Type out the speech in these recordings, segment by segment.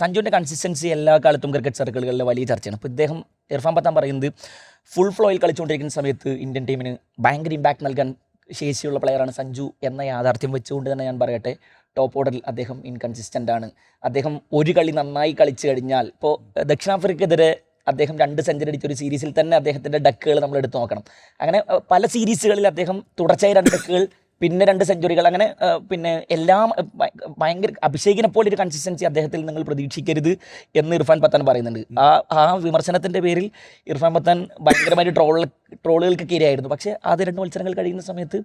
സഞ്ജുവിൻ്റെ consistency എല്ലാ കാലത്തും cricket സർക്കിളുകളിൽ വലിയ ചർച്ചയാണ്. ഇപ്പോൾ ഇദ്ദേഹം ഇർഫാൻ പത്താൻ പറയുന്നത് ഫുൾ ഫ്ലോയിൽ കളിച്ചുകൊണ്ടിരിക്കുന്ന സമയത്ത് ഇന്ത്യൻ ടീമിന് ഭയങ്കര ഇമ്പാക്ട് നൽകാൻ ശേഷിയുള്ള പ്ലെയറാണ് സഞ്ജു എന്ന യാഥാർത്ഥ്യം വെച്ചുകൊണ്ട് തന്നെ ഞാൻ പറയട്ടെ, ടോപ്പ് ഓർഡറിൽ അദ്ദേഹം ഇൻകൺസിസ്റ്റൻ്റ് ആണ്. അദ്ദേഹം ഒരു കളി നന്നായി കളിച്ചു കഴിഞ്ഞാൽ, ഇപ്പോൾ ദക്ഷിണാഫ്രിക്കെതിരെ അദ്ദേഹം 2 സെഞ്ചുറി അടിച്ച ഒരു സീരീസിൽ തന്നെ അദ്ദേഹത്തിൻ്റെ ഡക്കുകൾ നമ്മൾ എടുത്ത് നോക്കണം. അങ്ങനെ പല സീരീസുകളിൽ അദ്ദേഹം തുടർച്ചയായി 2 ഡക്കുകൾ, പിന്നെ 2 സെഞ്ചുറികൾ, അങ്ങനെ പിന്നെ എല്ലാം ഭയങ്കര അഭിഷേകിനെ പോലെ ഒരു കൺസിസ്റ്റൻസി അദ്ദേഹത്തിൽ നിങ്ങൾ പ്രതീക്ഷിക്കരുത് എന്ന് ഇർഫാൻ പത്താൻ പറയുന്നുണ്ട്. ആ വിമർശനത്തിൻ്റെ പേരിൽ ഇർഫാൻ പത്താൻ ഭയങ്കരമായിട്ട് ട്രോളുകൾക്കൊക്കെ ഇരയായിരുന്നു. പക്ഷേ ആദ്യ 2 മത്സരങ്ങൾ കഴിയുന്ന സമയത്ത്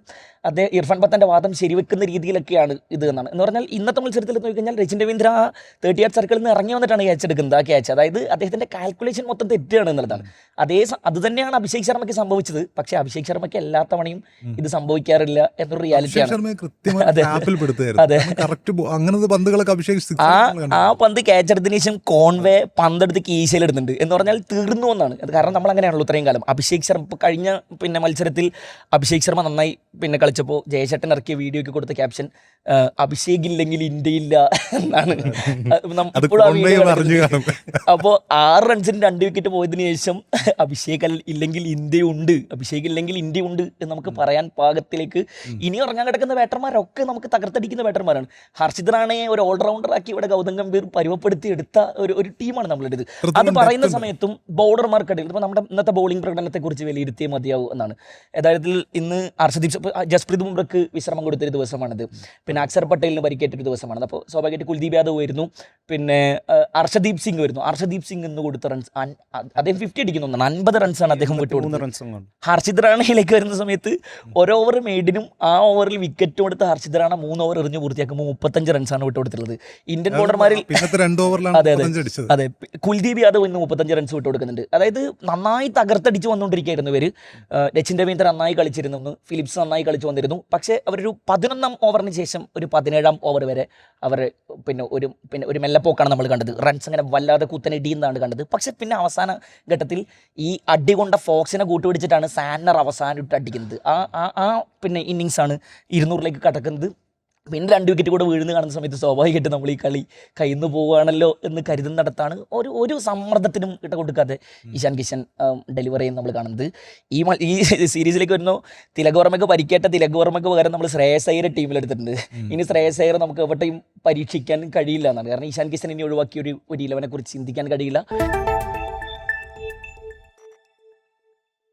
ഇർഫാൻ പത്താൻ്റെ വാദം ശരിവെക്കുന്ന രീതിയിലൊക്കെയാണ് ഇത് എന്നാണ്. എന്ന് പറഞ്ഞാൽ ഇന്നത്തെ മത്സരത്തിൽ നോക്കിക്കഴിഞ്ഞാൽ രച്ചിൻ രവീന്ദ്ര 38 സർക്കിളിൽ നിന്ന് ഇറങ്ങി വന്നിട്ടാണ് ക്യാച്ച് എടുക്കുന്നത്. ആ ക്യാച്ച് അതായത് അദ്ദേഹത്തിൻ്റെ കാൽക്കുലേഷൻ മൊത്തം തെറ്റുകയാണ് എന്നുള്ളതാണ്. അത് തന്നെയാണ് അഭിഷേക് ശർമ്മയ്ക്ക് സംഭവിച്ചത്. പക്ഷേ അഭിഷേക് ശർമ്മയ്ക്ക് എല്ലാ തവണയും ഇത് സംഭവിക്കാറില്ല എന്നൊരു ആ പന്ത് ക്യാച്ച് എടുത്തതിന് ശേഷം കോൺവേ പന്തെടുത്ത് കീശയിലെടുത്തുണ്ട് എന്ന് പറഞ്ഞാൽ തീർന്നു എന്നാണ്. അത് കാരണം നമ്മൾ അങ്ങനെയാണല്ലോ ഇത്രയും കാലം. അഭിഷേക് ശർമ്മ ഇപ്പോൾ കഴിഞ്ഞ മത്സരത്തിൽ അഭിഷേക് ശർമ്മ നന്നായി കളിച്ചപ്പോൾ ജയശട്ടൻ ഇറക്കിയ വീഡിയോയ്ക്ക് കൊടുത്ത ക്യാപ്ഷൻ അഭിഷേക് ഇല്ലെങ്കിൽ ഇന്ത്യയില്ല എന്നാണ്. അപ്പോൾ 6 റൺസിന് 2 വിക്കറ്റ് പോയതിനു ശേഷം അഭിഷേക് ഇല്ലെങ്കിൽ ഇന്ത്യയുണ്ട്, അഭിഷേക് ഇല്ലെങ്കിൽ ഇന്ത്യയുണ്ട് എന്ന് നമുക്ക് പറയാൻ പാകത്തിലേക്ക് ഇനി ഇറങ്ങാൻ കിടക്കുന്ന ബാറ്റർമാരൊക്കെ നമുക്ക് തകർത്തടിക്കുന്ന ബാറ്റർമാരാണ്. ഹർഷിത് റാണയെ ഒരു ഓൾറൗണ്ടർ ആക്കി ഇവിടെ ഗൗതം ഗംഭീർ പരുവപ്പെടുത്തി എടുത്ത ഒരു ടീമാണ് നമ്മളുടേത്. അത് പറയുന്ന സമയത്തും ബൗളർമാർക്കിടയിൽ ഇപ്പോൾ നമ്മുടെ ഇന്നത്തെ ബൗളിംഗ് പ്രകടനത്തെക്കുറിച്ച് വിലയിരുത്തിയേ മതിയാവും എന്നാണ്. അതായത് ഇന്ന് ജസ്പ്രീത് ബുംറയ്ക്ക് വിശ്രമം കൊടുത്തൊരു ദിവസമാണിത്. പിന്നെ അക്സർ പട്ടേലിന് പരിക്കേറ്റൊരു ദിവസമാണ്. അപ്പോൾ സ്വാഭാവികമായിട്ട് കുൽദീപ് യാദവ് വരുന്നു, പിന്നെ അർഷദീപ് സിംഗ് വരുന്നു. അർഷദീപ് സിംഗ് ഇന്ന് കൊടുത്ത റൺസ് അദ്ദേഹം 50 അടിക്കുന്നു, 50 റൺസാണ് അദ്ദേഹം വിട്ടുകൊടുത്തത്. ഹർഷിത് റാണയിലേക്ക് വരുന്ന സമയത്ത് ഓവർ മെയ്ഡിനും ആ ഓവറിൽ വിക്കറ്റ് കൊടുത്ത ഹർഷിത് റാണ 3 ഓവർ എറിഞ്ഞ് പൂർത്തിയാക്കുമ്പോൾ 35 റൺസാണ് വിട്ടുകൊടുത്തിട്ടുള്ളത്. ഇന്ത്യൻ ബോളർമാരിൽ അതെ കുൽദീപ് യാദവ് ഇന്ന് 35 റൺസ് വിട്ടുകൊടുക്കുന്നുണ്ട്. അതായത് നന്നായി തകർത്തടിച്ച് വന്നുകൊണ്ടിരിക്കുകയായിരുന്നു ഇവർ. രച്ചിൻ രവീന്ദ്ര നന്നായി കളിച്ചിരുന്നു, ഫിലിപ്സ് നന്നായി കളിച്ചു വന്നിരുന്നു. പക്ഷേ അവരൊരു 11ാം ഓവറിന് ശേഷം ഒരു 17ാം ഓവർ വരെ അവർ ഒരു മെല്ലപ്പോക്കാണ് നമ്മൾ കണ്ടത്. റൺസ് അങ്ങനെ വല്ലാതെ കുത്തനിടിയെന്നാണ് കണ്ടത്. പക്ഷെ പിന്നെ അവസാന ഘട്ടത്തിൽ ഈ അടി കൊണ്ട ഫോക്സിനെ കൂട്ടുപിടിച്ചിട്ടാണ് സാന്നർ അവസാനം ഇട്ട് അടിക്കുന്നത്. ആ ഇന്നിങ്സാണ് 200ലേക്ക് കടക്കുന്നത്. പിന്നെ 2 വിക്കറ്റ് കൂടെ വീഴുന്ന കാണുന്ന സമയത്ത് സ്വാഭാവികമായിട്ട് നമ്മൾ ഈ കളി കയ്യിന്ന് പോവുകയാണല്ലോ എന്ന് കരുതുന്നിടത്താണ് ഒരു സമ്മർദ്ദത്തിനും ഇട്ട കൊടുക്കാതെ ഇഷാൻ കിഷൻ ഡെലിവറി ചെയ്യുന്നത് നമ്മൾ കാണുന്നത്. ഈ സീരീസിലേക്ക് വരുന്നു. തിലക് വർമ്മയ്ക്ക് പരിക്കേറ്റ തിലക് വർമ്മയ്ക്ക് പകരം നമ്മൾ ശ്രേയസ് അയ്യരെ ടീമിലെടുത്തിട്ടുണ്ട്. ഇനി ശ്രേയസ് അയ്യർ നമുക്ക് എവിടെയും പരീക്ഷിക്കാൻ കഴിയില്ല എന്നാണ്. കാരണം ഇഷാൻ കിഷൻ ഇനി ഒഴിവാക്കിയ ഒരു 11നെ കുറിച്ച് ചിന്തിക്കാൻ കഴിയില്ല.